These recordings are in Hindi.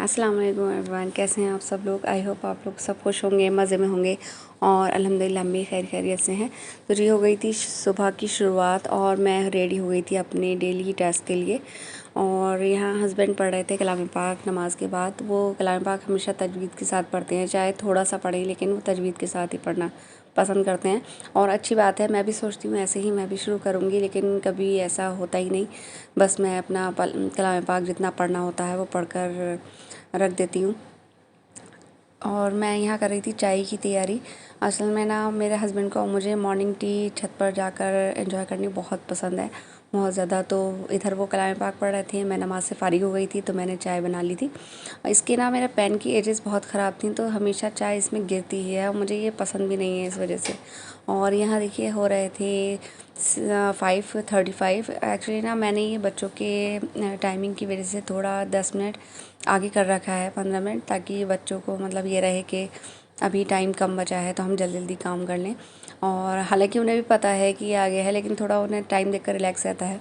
अस्सलाम वालेकुम एवरीवन, कैसे हैं आप सब लोग। आई होप आप लोग सब खुश होंगे, मज़े में होंगे और अल्हम्दुलिल्लाह हम भी खैर खैरियत से हैं। तो जी हो गई थी सुबह की शुरुआत और मैं रेडी हो गई थी अपने डेली टास्क के लिए। और यहाँ हस्बैंड पढ़ रहे थे कलाम पाक नमाज के बाद। वो कलाम पाक हमेशा तजवीद के साथ पढ़ते हैं, चाहे थोड़ा सा पढ़ें लेकिन वो तजवीद के साथ ही पढ़ना पसंद करते हैं और अच्छी बात है। मैं भी सोचती हूँ ऐसे ही मैं भी शुरू करूँगी, लेकिन कभी ऐसा होता ही नहीं। बस मैं अपना कलाम पाक जितना पढ़ना होता है वो पढ़कर रख देती हूँ। और मैं यहाँ कर रही थी चाय की तैयारी। असल में ना मेरे हस्बैंड को मुझे मॉर्निंग टी छत पर जाकर एंजॉय करनी बहुत पसंद है, बहुत ज़्यादा। तो इधर वो कलाम पाक पढ़ रहे थे, मैं नमाज से फ़ारिग हो गई थी तो मैंने चाय बना ली थी। इसकी ना मेरे पेन की एजेस बहुत ख़राब थी तो हमेशा चाय इसमें गिरती है और मुझे ये पसंद भी नहीं है इस वजह से। और यहाँ देखिए हो रहे थे 5:35। एक्चुअली ना मैंने ये बच्चों के टाइमिंग की वजह से थोड़ा 10 मिनट आगे कर रखा है, 15 मिनट, ताकि बच्चों को मतलब ये रहे कि अभी टाइम कम बचा है तो हम जल्दी जल्दी काम कर लें। और हालांकि उन्हें भी पता है कि ये आगे है, लेकिन थोड़ा उन्हें टाइम देखकर रिलैक्स रहता है।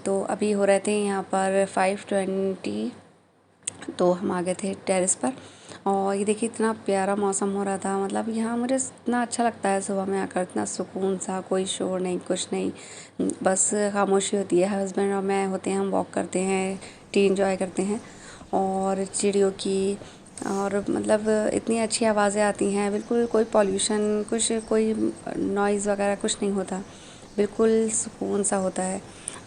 तो अभी हो रहे थे यहाँ पर 5:20, तो हम आ गए थे टेरेस पर। और ये देखिए इतना प्यारा मौसम हो रहा था, मतलब यहाँ मुझे इतना अच्छा लगता है सुबह में आकर, इतना सुकून सा, कोई शोर नहीं कुछ नहीं, बस खामोशी होती है। हस्बैंड और मैं होते हैं, हम वॉक करते हैं, टी एंजॉय करते हैं और चिड़ियों की, और मतलब इतनी अच्छी आवाज़ें आती हैं, बिल्कुल कोई पॉल्यूशन कुछ कोई नॉइज़ वगैरह कुछ नहीं होता, बिल्कुल सुकून सा होता है।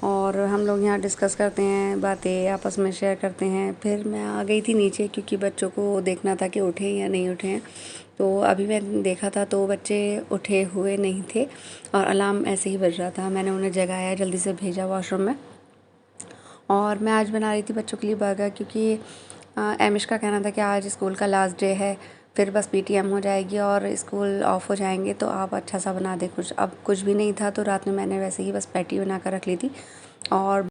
और हम लोग यहाँ डिस्कस करते हैं, बातें आपस में शेयर करते हैं। फिर मैं आ गई थी नीचे क्योंकि बच्चों को देखना था कि उठे या नहीं उठे हैं। तो अभी मैंने देखा था तो बच्चे उठे हुए नहीं थे और अलार्म ऐसे ही बज रहा था। मैंने उन्हें जगाया, जल्दी से भेजा वॉशरूम में। और मैं आज बना रही थी बच्चों के लिए बर्गर, क्योंकि एमिश का कहना था कि आज स्कूल का लास्ट डे है, फिर बस पीटीएम हो जाएगी और स्कूल ऑफ हो जाएंगे, तो आप अच्छा सा बना दे कुछ। अब कुछ भी नहीं था तो रात में मैंने वैसे ही बस पैटी बना कर रख ली थी। और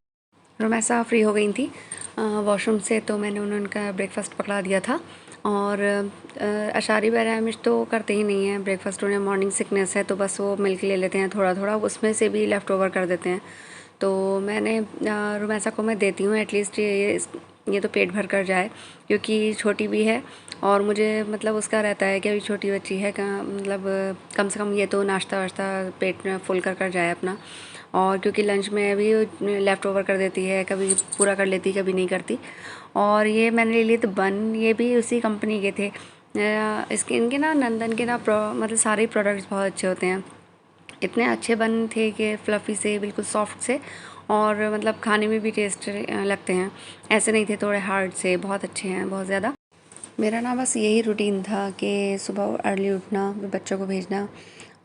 रमैसा फ्री हो गई थी वॉशरूम से, तो मैंने उनका ब्रेकफास्ट पकड़ा दिया था। और अशारी व एमिश तो करते ही नहीं हैं ब्रेकफास्ट, उन्हें मॉर्निंग सिकनेस है तो बस वो मिल्क ले लेते हैं थोड़ा थोड़ा, उसमें से भी लेफ़्ट ओवर कर देते हैं। तो मैंने रुमैसा को मैं देती हूँ एटलीस्ट ये तो पेट भर कर जाए, क्योंकि छोटी भी है और मुझे मतलब उसका रहता है कि अभी छोटी बच्ची है, मतलब कम से कम ये तो नाश्ता वाश्ता पेट में फुल कर जाए अपना। और क्योंकि लंच में भी लेफ़्ट ओवर कर देती है, कभी पूरा कर लेती कभी नहीं करती। और ये मैंने ले लिए थे बन, ये भी उसी कंपनी के थे। इसके इनके ना नंदन के ना मतलब सारे प्रोडक्ट्स बहुत अच्छे होते हैं। इतने अच्छे बन थे कि फ्लफ़ी से, बिल्कुल सॉफ्ट से, और मतलब खाने में भी टेस्ट लगते हैं, ऐसे नहीं थे थोड़े हार्ड से, बहुत अच्छे हैं बहुत ज़्यादा। मेरा ना बस यही रूटीन था कि सुबह अर्ली उठना, बच्चों को भेजना।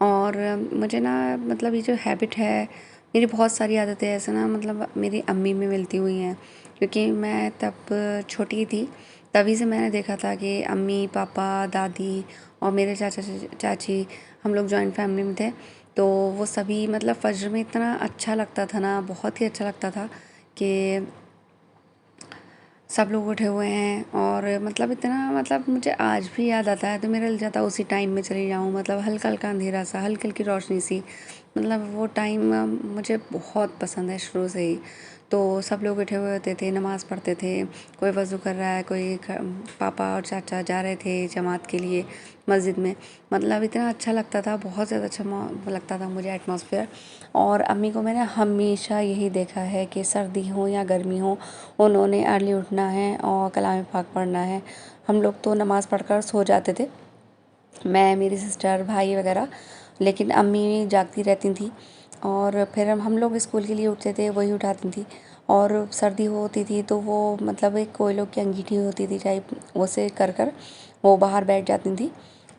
और मुझे ना मतलब ये जो हैबिट है, मेरी बहुत सारी आदतें ऐसे ना मतलब मेरी अम्मी में मिलती हुई हैं, क्योंकि मैं तब छोटी थी, तभी से मैंने देखा था कि अम्मी पापा दादी और मेरे चाचा चाची, हम लोग जॉइंट फैमिली में थे। तो वो सभी मतलब फज्र में इतना अच्छा लगता था ना, बहुत ही अच्छा लगता था कि सब लोग उठे हुए हैं। और मतलब इतना मतलब मुझे आज भी याद आता है तो मेरा दिल चाहता उसी टाइम में चली जाऊँ, मतलब हल्का हल्का अंधेरा सा, हल्की हल्की रोशनी सी, मतलब वो टाइम मुझे बहुत पसंद है शुरू से ही। तो सब लोग उठे हुए होते थे, नमाज़ पढ़ते थे, कोई वज़ू कर रहा है, कोई पापा और चाचा जा रहे थे जमात के लिए मस्जिद में। मतलब इतना अच्छा लगता था, बहुत ज़्यादा अच्छा लगता था मुझे एटमॉस्फेयर। और अम्मी को मैंने हमेशा यही देखा है कि सर्दी हो या गर्मी हो, उन्होंने अर्ली उठना है और कलाम पाक पढ़ना है। हम लोग तो नमाज़ पढ़कर सो जाते थे, मैं मेरी सिस्टर भाई वगैरह, लेकिन अम्मी जागती रहती थी। और फिर हम लोग स्कूल के लिए उठते थे, वही उठाती थी। और सर्दी होती थी तो वो मतलब एक कोयलों की अंगीठी होती थी टाइप, उसे कर कर वो बाहर बैठ जाती थी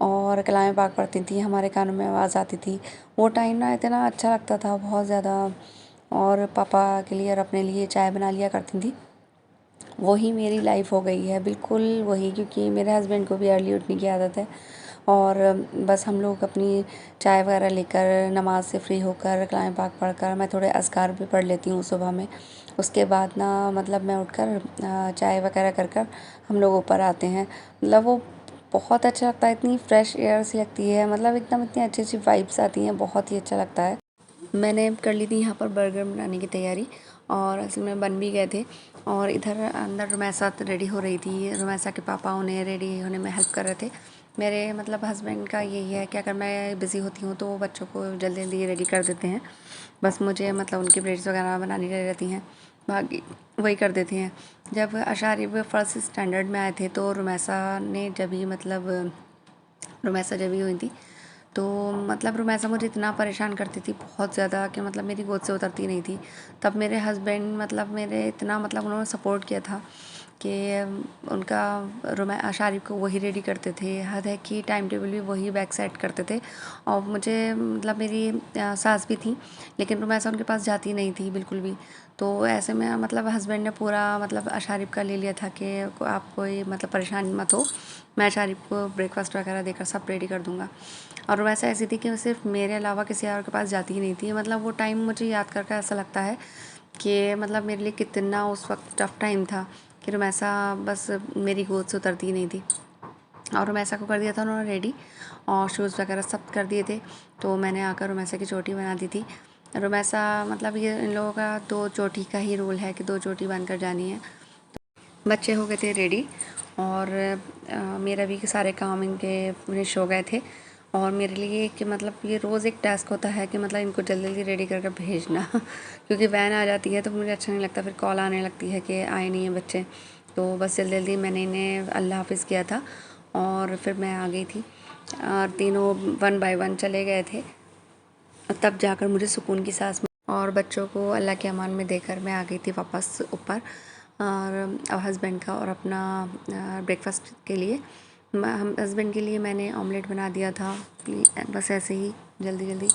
और कलाम पाक पढ़ती थी, हमारे कानों में आवाज़ आती थी। वो टाइम ना इतना अच्छा लगता था बहुत ज़्यादा। और पापा के लिए और अपने लिए चाय बना लिया करती थी। वही मेरी लाइफ हो गई है, बिल्कुल वही, क्योंकि मेरे हस्बैंड को भी अर्ली उठने की आदत है। और बस हम लोग अपनी चाय वगैरह लेकर नमाज से फ्री होकर कलाम पाक पढ़कर, मैं थोड़े अज़कार भी पढ़ लेती हूँ सुबह में। उसके बाद ना मतलब मैं उठकर चाय वगैरह कर कर हम लोग ऊपर आते हैं। मतलब वो बहुत अच्छा लगता है, इतनी फ्रेश एयर सी लगती है, मतलब एकदम इतनी अच्छी अच्छी वाइब्स आती हैं, बहुत ही अच्छा लगता है। मैंने कर ली थी यहाँ पर बर्गर बनाने की तैयारी और असल में बन भी गए थे। और इधर अंदर रुमैसा रेडी हो रही थी, रुमैसा के पापा उन्हें रेडी होने में हेल्प कर रहे थे। मेरे मतलब हस्बैंड का यही है कि अगर मैं बिज़ी होती हूँ तो वो बच्चों को जल्दी जल्दी रेडी कर देते हैं, बस मुझे मतलब उनकी ब्रेड्स वगैरह बनानी रहती हैं, बाकी वही कर देते हैं। जब अशारिब फर्स्ट स्टैंडर्ड में आए थे तो रुमैसा ने जब ही मतलब रुमैसा जब ही हुई थी तो मतलब रुमैसा मुझे इतना परेशान करती थी बहुत ज़्यादा कि मतलब मेरी गोद से उतरती नहीं थी। तब मेरे हस्बैंड मतलब मेरे इतना मतलब उन्होंने सपोर्ट किया था कि उनका शारिब को वही रेडी करते थे, हद है कि टाइम टेबल भी वही बैक सेट करते थे। और मुझे मतलब मेरी सास भी थी लेकिन रुमैसा उनके पास जाती नहीं थी बिल्कुल भी। तो ऐसे में मतलब हस्बैंड ने पूरा मतलब अशारिब का ले लिया था कि आप कोई मतलब परेशान मत हो, मैं अशारिब को ब्रेकफास्ट वगैरह देकर सब रेडी कर दूँगा। और वैसे ऐसी थी कि सिर्फ मेरे अलावा किसी और के पास जाती ही नहीं थी। मतलब वो टाइम मुझे याद करके ऐसा लगता है कि मतलब मेरे लिए कितना उस वक्त टफ़ टाइम था कि रुमैसा बस मेरी गोद से उतरती ही नहीं थी। और रुमैसा को कर दिया था उन्होंने रेडी और शूज़ वगैरह सब कर दिए थे। तो मैंने आकर रुमैसा की चोटी बना दी थी। रुमैसा मतलब ये इन लोगों का 2 चोटी का ही रूल है कि 2 चोटी बांधकर जानी है। बच्चे हो गए थे रेडी और मेरा भी सारे काम इनके फिनिश हो गए थे। और मेरे लिए कि मतलब ये रोज़ एक टास्क होता है कि मतलब इनको जल्दी जल्दी रेडी करके भेजना क्योंकि वैन आ जाती है तो मुझे अच्छा नहीं लगता, फिर कॉल आने लगती है कि आए नहीं हैं बच्चे। तो बस जल्दी जल्दी मैंने इन्हें अल्लाह हाफिज़ किया था और फिर मैं आ गई थी और तीनों 1 बाय 1 चले गए थे। तब जाकर मुझे सुकून की सांस और बच्चों को अल्लाह के अमान में देकर मैं आ गई थी वापस ऊपर। और अब हस्बैंड का और अपना ब्रेकफास्ट के लिए हम हस्बैंड के लिए मैंने ऑमलेट बना दिया था बस ऐसे ही जल्दी जल्दी।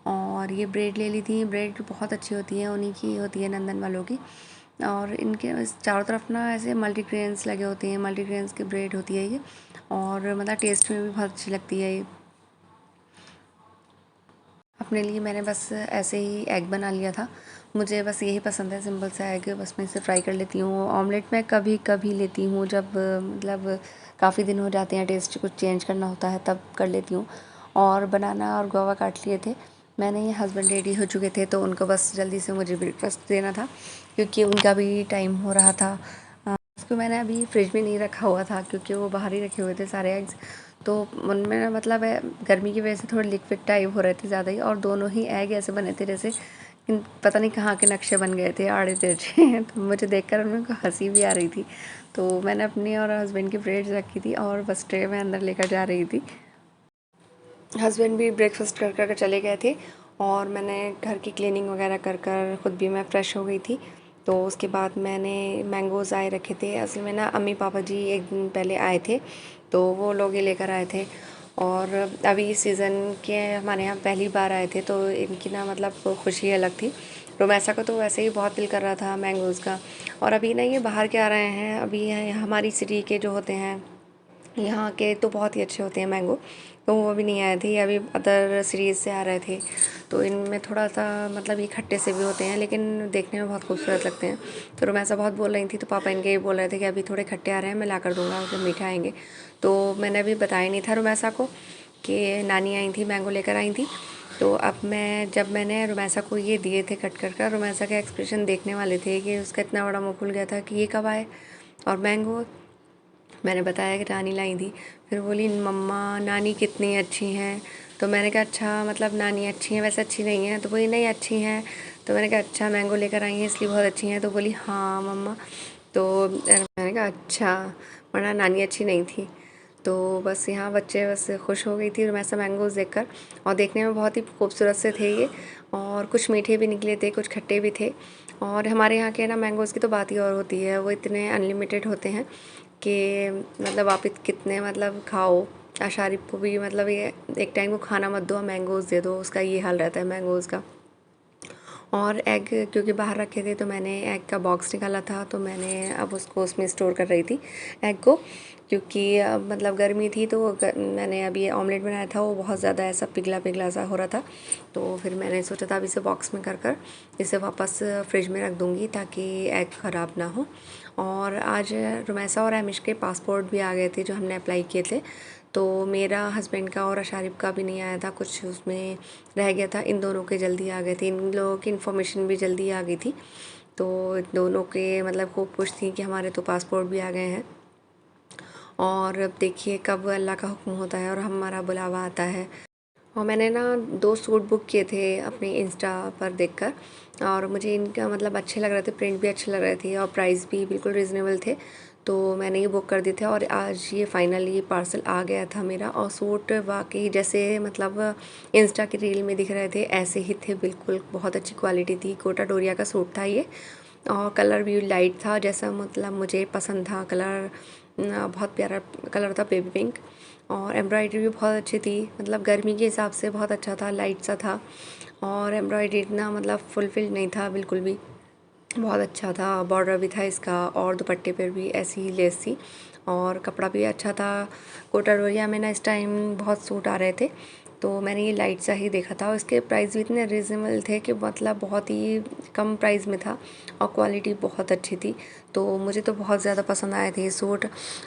और ये ब्रेड ले ली थी, ब्रेड बहुत अच्छी होती है, उन्हीं की होती है नंदन वालों की। और इनके चारों तरफ ना ऐसे मल्टीग्रेन्स लगे होते हैं, मल्टीग्रेन्स की ब्रेड होती है ये और मतलब टेस्ट में भी बहुत अच्छी लगती है ये। अपने लिए मैंने बस ऐसे ही एग बना लिया था, मुझे बस यही पसंद है सिंपल सा एग, बस मैं इसे फ्राई कर लेती हूँ। ऑमलेट मैं कभी कभी लेती हूँ जब मतलब काफ़ी दिन हो जाते हैं, टेस्ट कुछ चेंज करना होता है तब कर लेती हूँ। और बनाना और गुआवा काट लिए थे मैंने, ये हस्बैंड रेडी हो चुके थे तो उनको बस जल्दी से मुझे ब्रेकफास्ट देना था क्योंकि उनका भी टाइम हो रहा था। उसको मैंने अभी फ्रिज में नहीं रखा हुआ था क्योंकि वो बाहर ही रखे हुए थे सारे एग्स। तो उनमें ना मतलब गर्मी की वजह से थोड़े लिक्विड टाइप हो रहे थे ज़्यादा ही, और दोनों ही एग ऐसे बने थे जैसे पता नहीं कहाँ के नक्शे बन गए थे आड़े तिरछे तो मुझे देखकर उनमें को हंसी भी आ रही थी। तो मैंने अपनी और हस्बैंड की ब्रेड्स रखी थी और बस ट्रे में अंदर लेकर जा रही थी। हस्बैंड भी ब्रेकफास्ट कर कर चले गए थे और मैंने घर की क्लीनिंग वगैरह कर कर ख़ुद भी मैं फ़्रेश हो गई थी। तो उसके बाद मैंने मैंगोज़ आए रखे थे, असल में ना अम्मी पापा जी एक दिन पहले आए थे तो वो लोग ही लेकर आए थे। और अभी इस सीज़न के हमारे यहाँ पहली बार आए थे तो इनकी ना मतलब खुशी अलग थी। रोमैसा को तो वैसे ही बहुत दिल कर रहा था मैंगोज़ का। और अभी ना ये बाहर के आ रहे हैं, अभी हमारी सिटी के जो होते हैं यहाँ के तो बहुत ही अच्छे होते हैं मैंगो, तो वो भी नहीं आए थे, ये अभी अदर सीरीज़ से आ रहे थे। तो इनमें थोड़ा सा मतलब ये खट्टे से भी होते हैं लेकिन देखने में बहुत खूबसूरत लगते हैं। तो रुमैसा बहुत बोल रही थी तो पापा इनके ये बोल रहे थे कि अभी थोड़े खट्टे आ रहे हैं, मैं ला कर दूँगा जब मीठे आएंगे। तो मैंने अभी बताया नहीं था रुमैसा को कि नानी आई थी मैंगो लेकर आई थी। तो अब जब मैंने रुमैसा को ये दिए थे कट कर रुमैसा के एक्सप्रेशन देखने वाले थे कि उसका इतना बड़ा मुँह खुल गया था कि ये कब आए। और मैंगो मैंने बताया कि नानी लाई थी, फिर बोली मम्मा नानी कितनी अच्छी हैं। तो मैंने कहा अच्छा मतलब नानी अच्छी हैं, वैसे अच्छी नहीं हैं। तो बोली नहीं अच्छी हैं। तो मैंने कहा अच्छा मैंगो लेकर आई हैं इसलिए बहुत अच्छी हैं। तो बोली हाँ मम्मा। तो मैंने कहा अच्छा, वरना नानी अच्छी नहीं थी। तो बस यहाँ बच्चे बस खुश हो गई थी रुमैसा मैंगोज़ देखकर, और देखने में बहुत ही खूबसूरत से थे ये, और कुछ मीठे भी निकले थे कुछ खट्टे भी थे। और हमारे यहाँ के ना मैंगोज़ की तो बात ही और होती है, वो इतने अनलिमिटेड होते हैं कि मतलब आप कितने मतलब खाओ। अशारिब को भी मतलब ये एक टाइम को खाना मत दो, मैंगोज़ दे दो, उसका ये हाल रहता है मैंगोज़ का। और एग क्योंकि बाहर रखे थे तो मैंने एग का बॉक्स निकाला था, तो मैंने अब उसको उसमें स्टोर कर रही थी एग को, क्योंकि मतलब गर्मी थी तो मैंने अभी ऑमलेट बनाया था वो बहुत ज़्यादा ऐसा पिघला पिघला सा हो रहा था। तो फिर मैंने सोचा था अब इसे बॉक्स में कर इसे वापस फ्रिज में रख दूँगी ताकि एग ख़राब ना हो। और आज रुमैसा और एमिश के पासपोर्ट भी आ गए थे जो हमने अप्लाई किए थे, तो मेरा हस्बैंड का और अशारिफ का भी नहीं आया था, कुछ उसमें रह गया था। इन दोनों के जल्दी आ गए थे, इन लोगों की इन्फॉर्मेशन भी जल्दी आ गई थी। तो दोनों के मतलब खूब खुश थी कि हमारे तो पासपोर्ट भी आ गए हैं। और अब देखिए कब अल्लाह का हुक्म होता है और हमारा बुलावा आता है। और मैंने ना 2 सूट बुक किए थे अपने इंस्टा पर देखकर, और मुझे इनका मतलब अच्छे लग रहे थे, प्रिंट भी अच्छे लग रहे थे और प्राइस भी बिल्कुल रीज़नेबल थे। तो मैंने ये बुक कर दिए थे और आज ये फाइनली पार्सल आ गया था मेरा। और सूट वाकई जैसे मतलब इंस्टा की रील में दिख रहे थे ऐसे ही थे बिल्कुल, बहुत अच्छी क्वालिटी थी। कोटा डोरिया का सूट था ये, और कलर भी लाइट था जैसा मतलब मुझे पसंद था। कलर बहुत प्यारा कलर था, बेबी पिंक। और एम्ब्रॉयडरी भी बहुत अच्छी थी, मतलब गर्मी के हिसाब से बहुत अच्छा था, लाइट सा था। और एम्ब्रॉयडरी इतना मतलब फुलफिल नहीं था बिल्कुल भी, बहुत अच्छा था। बॉर्डर भी था इसका और दुपट्टे पर भी ऐसी ही लेस थी, और कपड़ा भी अच्छा था। कोटा डोरिया में ना इस टाइम बहुत सूट आ रहे थे, तो मैंने ये लाइट सा ही देखा था। और इसके प्राइस भी इतने रीज़नेबल थे कि मतलब बहुत ही कम प्राइस में था, और क्वालिटी बहुत अच्छी थी। तो मुझे तो बहुत ज़्यादा पसंद आए थे ये सूट।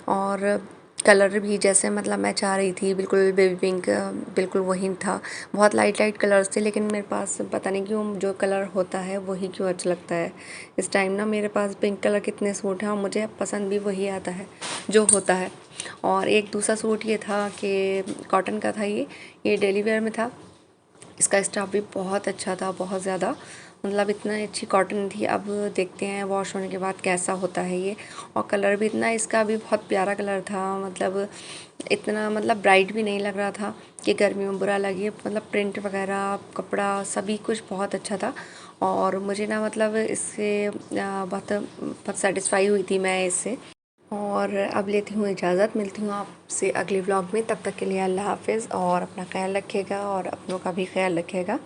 और कलर भी जैसे मतलब मैं चाह रही थी, बिल्कुल बेबी पिंक, बिल्कुल वही था। बहुत लाइट लाइट कलर्स थे, लेकिन मेरे पास पता नहीं क्यों जो कलर होता है वही क्यों अच्छा लगता है। इस टाइम ना मेरे पास पिंक कलर कितने सूट हैं और मुझे पसंद भी वही आता है जो होता है। और एक दूसरा सूट ये था कि कॉटन का था, ये डेली वेयर में था। इसका स्टाफ भी बहुत अच्छा था, बहुत ज़्यादा, मतलब इतना अच्छी कॉटन थी। अब देखते हैं वॉश होने के बाद कैसा होता है ये। और कलर भी इतना इसका भी बहुत प्यारा कलर था, मतलब इतना मतलब ब्राइट भी नहीं लग रहा था कि गर्मी में बुरा लगे। मतलब प्रिंट वगैरह, कपड़ा, सभी कुछ बहुत अच्छा था। और मुझे ना मतलब इससे बहुत सेटिस्फाई हुई थी मैं इससे। और अब लेती हूँ इजाज़त, मिलती हूँ आपसे अगले व्लॉग में। तब तक के लिए अल्लाह हाफ़िज़, और अपना ख्याल रखिएगा और अपनों का भी ख्याल रखिएगा।